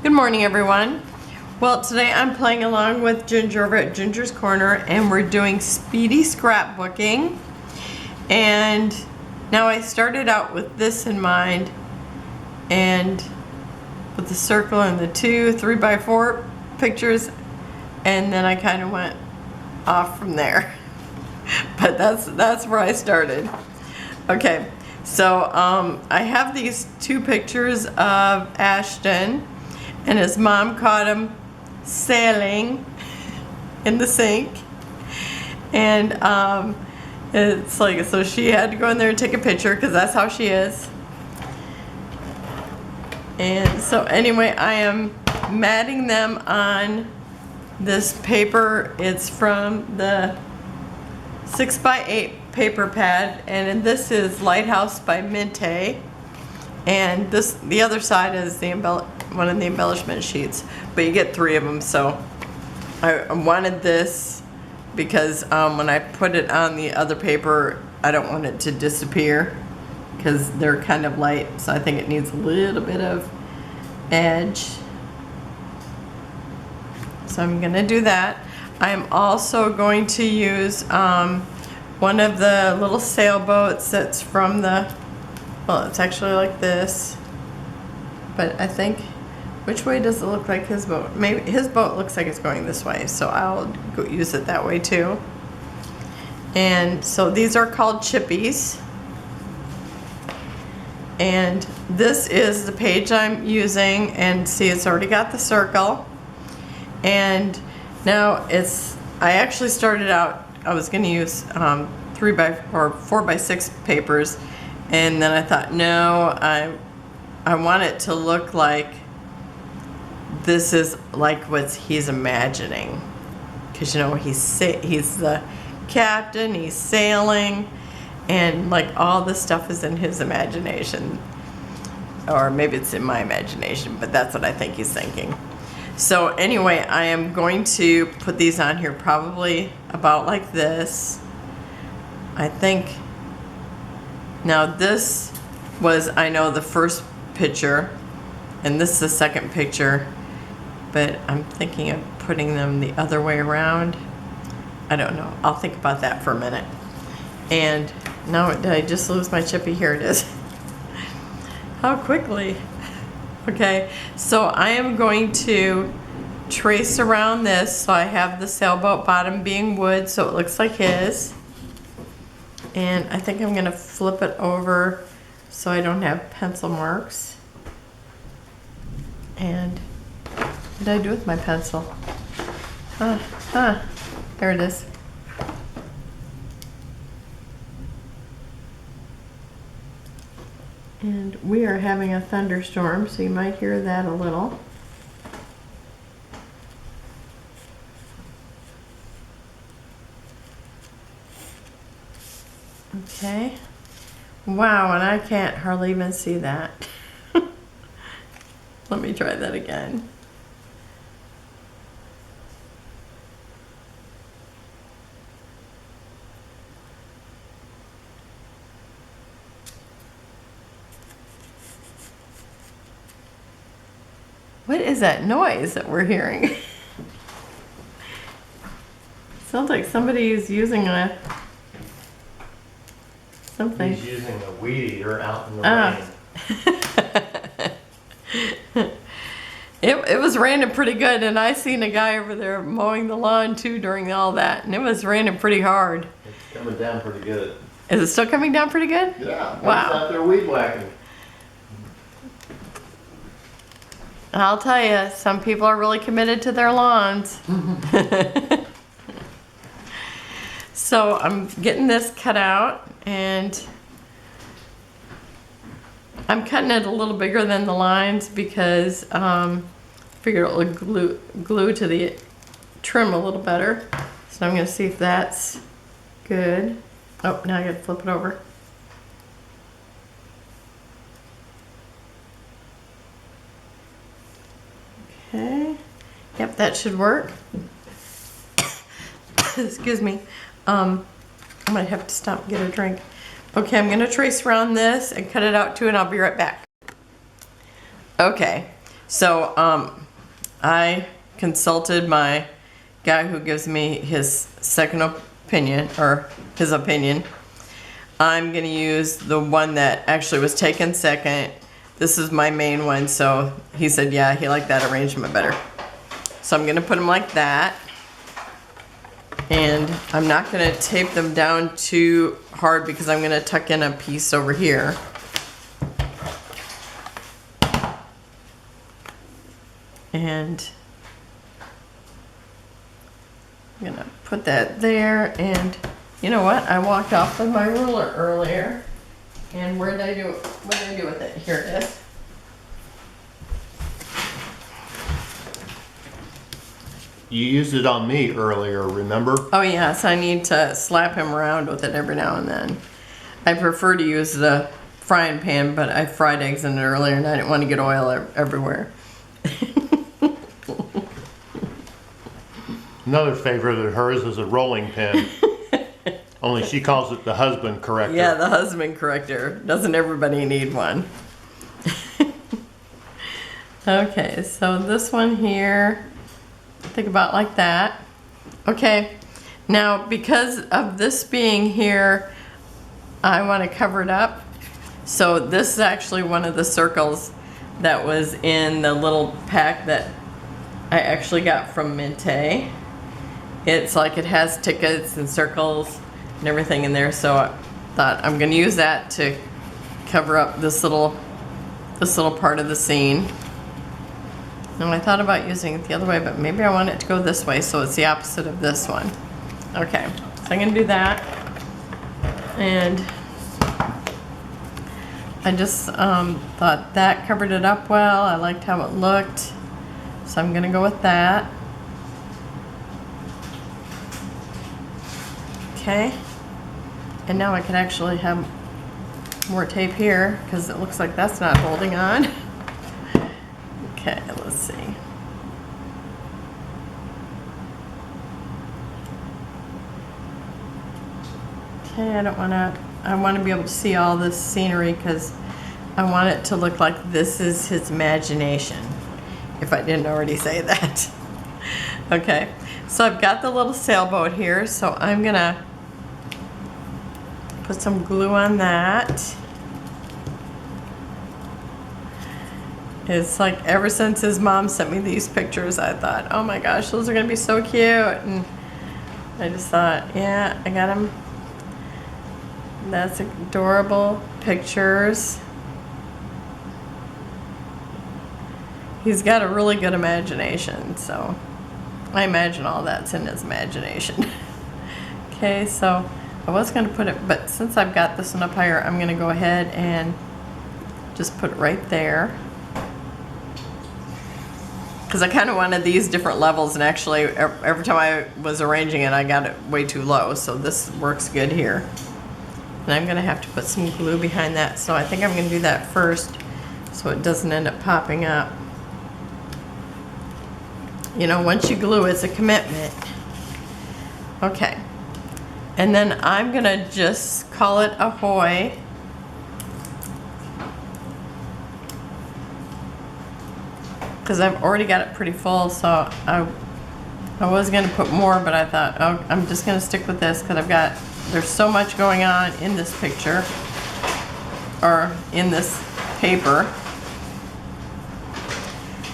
Good morning, everyone. Well, today I'm playing along with Ginger over at Ginger's Corner, and we're doing Speedy Scrapbooking. And now I started out with this in mind, and with the circle and the 2 3x4 pictures, and then I kind of went off from there. But that's where I started. Okay, so I have these 2 pictures of Ashton, and his mom caught him sailing in the sink, and it's like, so she had to go in there and take a picture because that's how she is. And so anyway, I am matting them on this paper. It's from the 6x8 paper pad, and this is Lighthouse by Mintay, and the other side is one of the embellishment sheets, but you get 3 of them. So I wanted this because when I put it on the other paper, I don't want it to disappear because they're kind of light, so I think it needs a little bit of edge. So I'm gonna do that. I'm also going to use one of the little sailboats that's from the, well, it's actually like this, but I think, which way does it look like his boat? Maybe his boat looks like it's going this way, so I'll go use it that way too. And so these are called Chippies. And this is the page I'm using, and see, it's already got the circle. And now I actually started out, I was going to use 4x6 papers, and then I thought, no, I want it to look like this is like what he's imagining, because you know he's the captain, he's sailing, and like all this stuff is in his imagination, or maybe it's in my imagination, but that's what I think he's thinking. So anyway, I am going to put these on here probably about like this, I think. Now this was, I know, the first picture, and this is the second picture, but I'm thinking of putting them the other way around. I don't know. I'll think about that for a minute. And now, did I just lose my Chippy? Here it is. How quickly. Okay, so I am going to trace around this. So I have the sailboat bottom being wood, so it looks like his. And I think I'm going to flip it over so I don't have pencil marks. And what did I do with my pencil? There it is. And we are having a thunderstorm, so you might hear that a little. Okay. Wow, and I can't hardly even see that. Let me try that again. What is that noise that we're hearing? Sounds like somebody is using something. He's using a weed eater out in the rain. It was raining pretty good, and I seen a guy over there mowing the lawn too during all that, and it was raining pretty hard. It's coming down pretty good. Is it still coming down pretty good? Yeah. Wow. He's out there weed whacking. I'll tell you, some people are really committed to their lawns. So I'm getting this cut out, and I'm cutting it a little bigger than the lines because I figured it would glue to the trim a little better. So I'm going to see if that's good. Oh, now I got to flip it over. Okay. Yep, that should work. Excuse me. I might have to stop and get a drink. Okay, I'm gonna trace around this and cut it out too, and I'll be right back. Okay, So I consulted my guy who gives me his second opinion, or his opinion. I'm gonna use the one that actually was taken second. This is my main one, so he said yeah, he liked that arrangement better. So I'm gonna put them like that. And I'm not gonna tape them down too hard because I'm gonna tuck in a piece over here. And I'm gonna put that there, and you know what? I walked off with my ruler earlier. And what did I do with it? Here it is. You used it on me earlier, remember? Oh yes, I need to slap him around with it every now and then. I prefer to use the frying pan, but I fried eggs in it earlier and I didn't want to get oil everywhere. Another favorite of hers is a rolling pin. Only she calls it the husband corrector. Yeah, the husband corrector. Doesn't everybody need one? Okay, so this one here, think about like that. Okay, now because of this being here, I want to cover it up. So this is actually one of the circles that was in the little pack that I actually got from Mintay. It's like it has tickets and circles and everything in there, so I thought I'm going to use that to cover up this little part of the scene. And I thought about using it the other way, but maybe I want it to go this way, so it's the opposite of this one. Okay, so I'm going to do that. And I just thought that covered it up well. I liked how it looked, so I'm going to go with that. Okay, and now I can actually have more tape here because it looks like that's not holding on. Okay, let's see. Okay, I want to be able to see all this scenery because I want it to look like this is his imagination, if I didn't already say that. Okay, so I've got the little sailboat here, so I'm gonna put some glue on that. It's like ever since his mom sent me these pictures, I thought, oh my gosh, those are gonna be so cute. And I just thought, yeah, I got him. That's adorable pictures. He's got a really good imagination, so I imagine all that's in his imagination. Okay, so I was going to put it, but since I've got this one up higher, I'm going to go ahead and just put it right there. Because I kind of wanted these different levels, and actually every time I was arranging it, I got it way too low, so this works good here. And I'm going to have to put some glue behind that, so I think I'm going to do that first so it doesn't end up popping up. You know, once you glue, it's a commitment. Okay. And then I'm going to just call it Ahoy. Because I've already got it pretty full, so I was going to put more, but I thought, oh, I'm just going to stick with this because there's so much going on in this picture, or in this paper.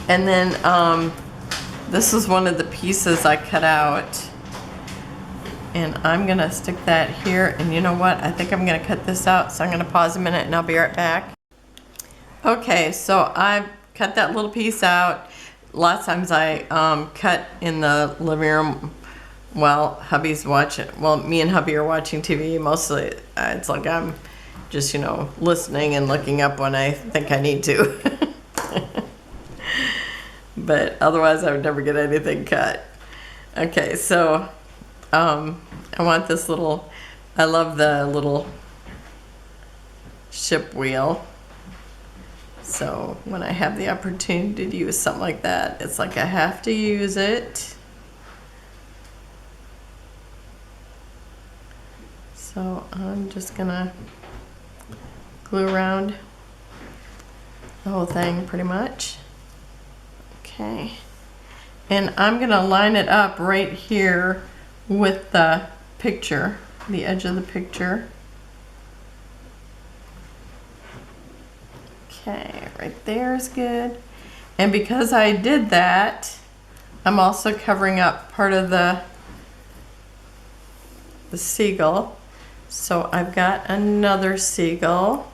And then this is one of the pieces I cut out. And I'm going to stick that here. And you know what? I think I'm going to cut this out. So I'm going to pause a minute and I'll be right back. Okay, so I've cut that little piece out. Lots of times I cut in the living room while hubby's watching. Well, me and hubby are watching TV. Mostly it's like I'm just, you know, listening and looking up when I think I need to. But otherwise I would never get anything cut. Okay, so I want this little, I love the little ship wheel. So when I have the opportunity to use something like that, it's like I have to use it. So I'm just gonna glue around the whole thing pretty much. Okay. And I'm gonna line it up right here with the picture, the edge of the picture. Okay, right there is good. And because I did that, I'm also covering up part of the seagull. So I've got another seagull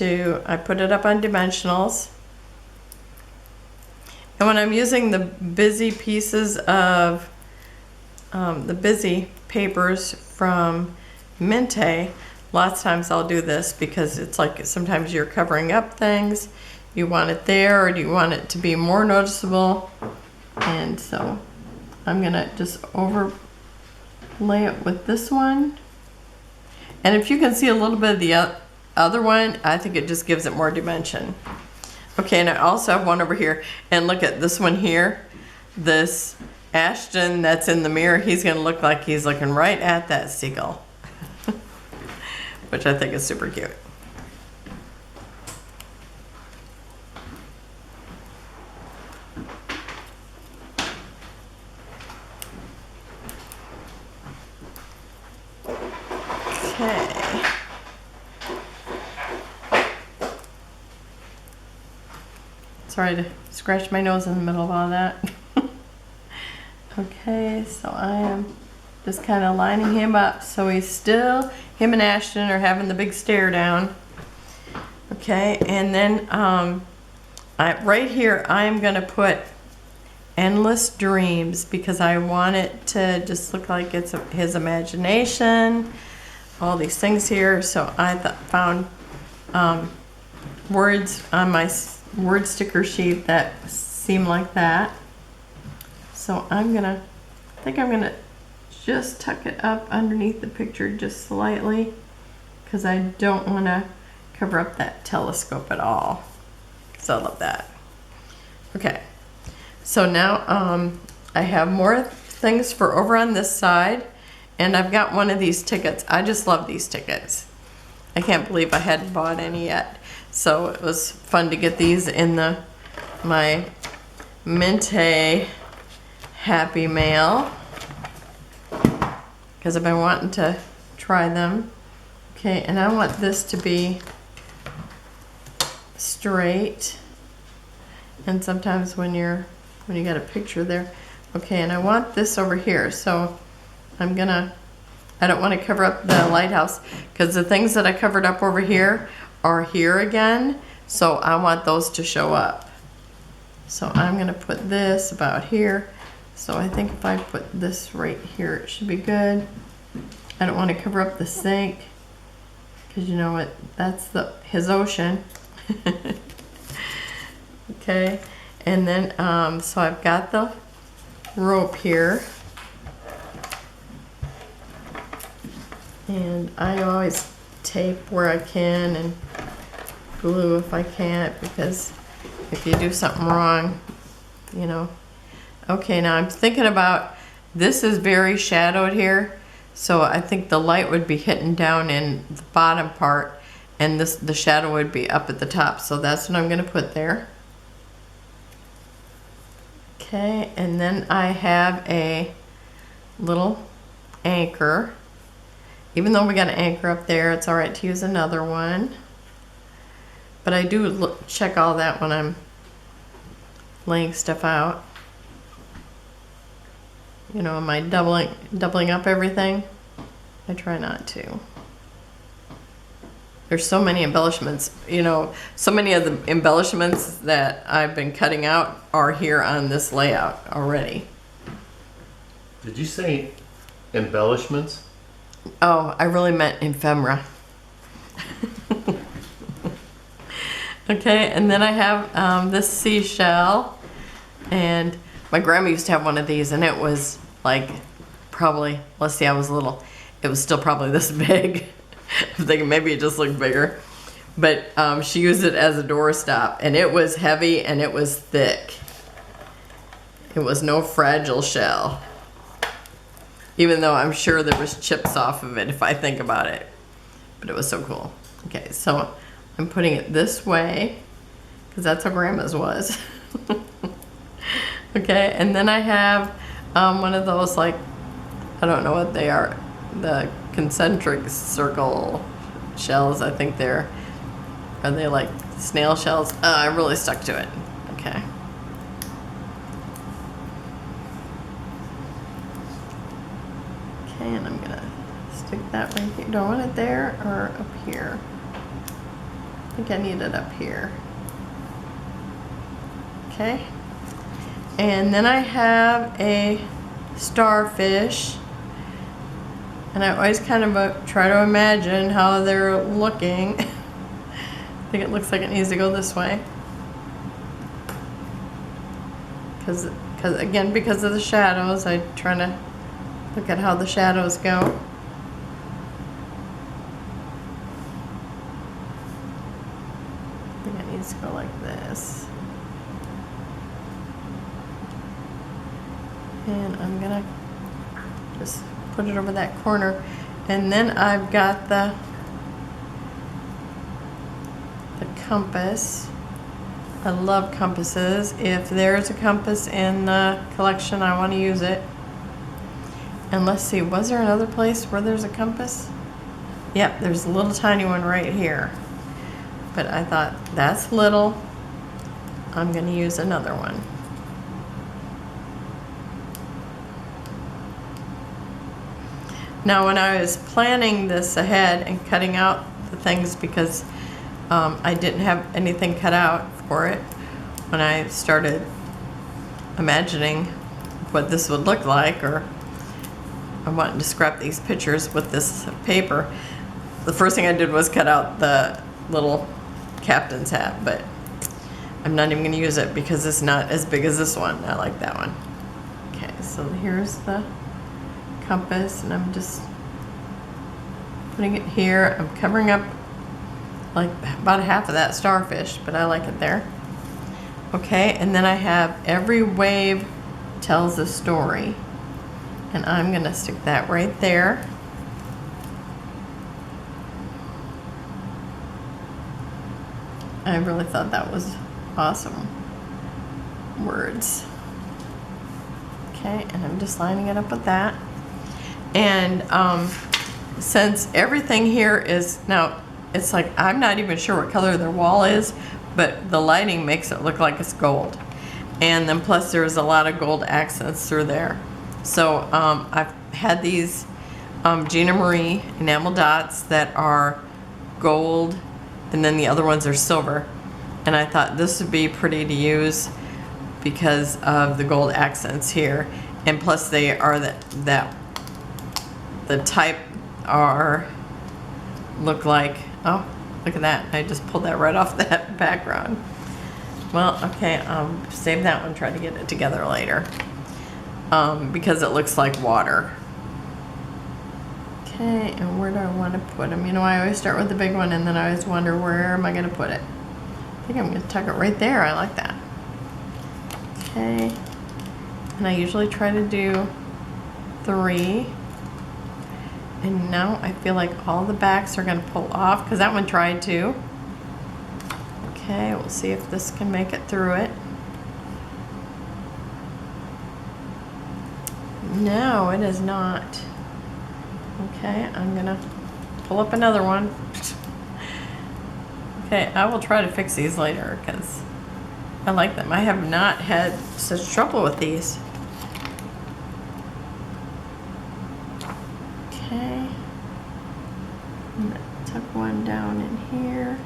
I put it up on dimensionals. And when I'm using the busy pieces of the busy papers from Mintay, lots of times I'll do this because it's like sometimes you're covering up things, you want it there, or do you want it to be more noticeable? And so I'm gonna just overlay it with this one. And if you can see a little bit of the other one, I think it just gives it more dimension. Okay, and I also have one over here, and look at this one here. This Ashton that's in the mirror, he's gonna look like he's looking right at that seagull, which I think is super cute. Okay. Sorry to scratch my nose in the middle of all that. Okay, so I am just kind of lining him up so him and Ashton are having the big stare down. Okay, and then right here I'm gonna put endless dreams because I want it to just look like it's his imagination, all these things here. So I found words on my word sticker sheet that seem like that. So I think I'm gonna just tuck it up underneath the picture just slightly because I don't want to cover up that telescope at all. So I love that. Okay, so now I have more things for over on this side, and I've got one of these tickets. I just love these tickets. I can't believe I hadn't bought any yet. So it was fun to get these in my Mintay Happy Mail because I've been wanting to try them. Okay, and I want this to be straight. And sometimes when you got a picture there. Okay, and I want this over here. So I don't want to cover up the lighthouse because the things that I covered up over here are here again, so I want those to show up. So I'm gonna put this about here. So I think if I put this right here, it should be good. I don't want to cover up the sink because you know what, that's his ocean. Okay, and then so I've got the rope here, and I always tape where I can and glue if I can't, because if you do something wrong, you know. Okay, now I'm thinking about, this is very shadowed here, so I think the light would be hitting down in the bottom part and the shadow would be up at the top, so that's what I'm going to put there. Okay, and then I have a little anchor. Even though we got an anchor up there, it's alright to use another one. But I do check all that when I'm laying stuff out. You know, am I doubling up everything? I try not to. There's so many embellishments, you know, so many of the embellishments that I've been cutting out are here on this layout already. Did you say embellishments? Oh, I really meant ephemera. Okay, and then I have this seashell, and my grandma used to have one of these, and it was like probably, let's see, I was little, it was still probably this big. I'm thinking maybe it just looked bigger, but she used it as a doorstop, and it was heavy and it was thick. It was no fragile shell. Even though I'm sure there was chips off of it if I think about it. But it was so cool. Okay, so I'm putting it this way because that's how Grandma's was. Okay, and then I have one of those, like, I don't know what they are, the concentric circle shells. I think are they like snail shells? I really stuck to it. Okay. Okay, and I'm gonna stick that right here. Do I want it there or up here? I think I need it up here. Okay. And then I have a starfish. And I always kind of try to imagine how they're looking. I think it looks like it needs to go this way. Because of the shadows, I try to look at how the shadows go. I think it needs to go like this. And I'm gonna just put it over that corner. And then I've got the compass. I love compasses. If there's a compass in the collection, I want to use it. And let's see, was there another place where there's a compass? Yep, there's a little tiny one right here. But I thought, that's little. I'm going to use another one. Now, when I was planning this ahead and cutting out the things, because I didn't have anything cut out for it, when I started imagining what this would look like, or I wanted to scrap these pictures with this paper, the first thing I did was cut out the little captain's hat, but I'm not even going to use it because it's not as big as this one. I like that one. Okay, so here's the compass, and I'm just putting it here. I'm covering up like about half of that starfish, but I like it there. Okay, and then I have every wave tells a story, and I'm gonna stick that right there. I really thought that was awesome words. Okay, and I'm just lining it up with that. And since everything here is, now it's like, I'm not even sure what color their wall is, but the lighting makes it look like it's gold. And then plus there's a lot of gold accents through there. So I've had these Gina Marie Enamel Dots that are gold, and then the other ones are silver. And I thought this would be pretty to use because of the gold accents here. And plus they are the type look like, oh, look at that. I just pulled that right off that background. Well, okay, save that one, try to get it together later. Because it looks like water. Okay, and where do I want to put them? You know, I always start with the big one and then I always wonder, where am I going to put it? I think I'm going to tuck it right there. I like that. Okay, and I usually try to do 3. And now I feel like all the backs are going to pull off, because that one tried to. Okay, we'll see if this can make it through it. No, it is not. Okay, I'm going to pull up another one. Okay, I will try to fix these later because I like them. I have not had such trouble with these. Okay, I'm gonna tuck one down in here,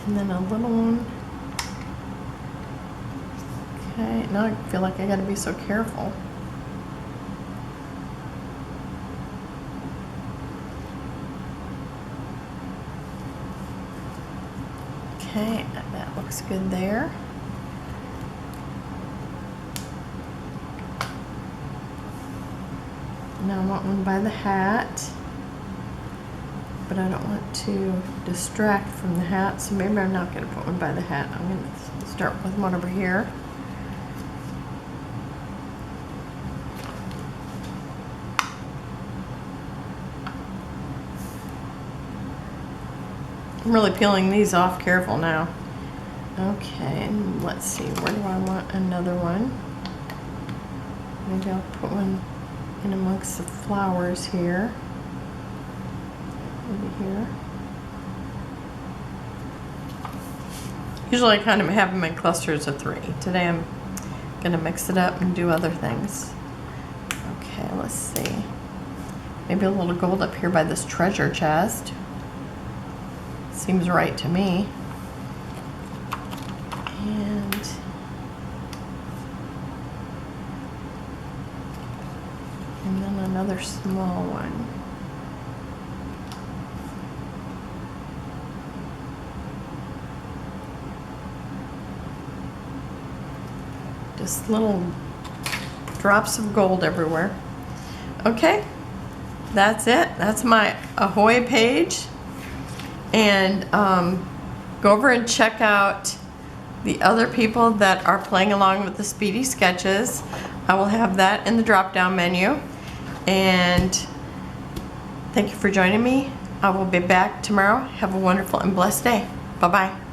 and then a little one. Okay, now I feel like I gotta be so careful. Okay, that looks good there. Now I want one by the hat, but I don't want to distract from the hat, so maybe I'm not going to put one by the hat. I'm going to start with one over here. I'm really peeling these off careful now. Okay, and let's see, where do I want another one? Maybe I'll put one in amongst the flowers here. Maybe here. Usually I kind of have them in clusters of 3. Today I'm gonna mix it up and do other things. Okay, let's see. Maybe a little gold up here by this treasure chest. Seems right to me. And then another small one. Just little drops of gold everywhere. Okay, that's it. That's my Ahoy page. And go over and check out the other people that are playing along with the Speedy sketches. I will have that in the drop-down menu. And thank you for joining me. I will be back tomorrow. Have a wonderful and blessed day. Bye-bye.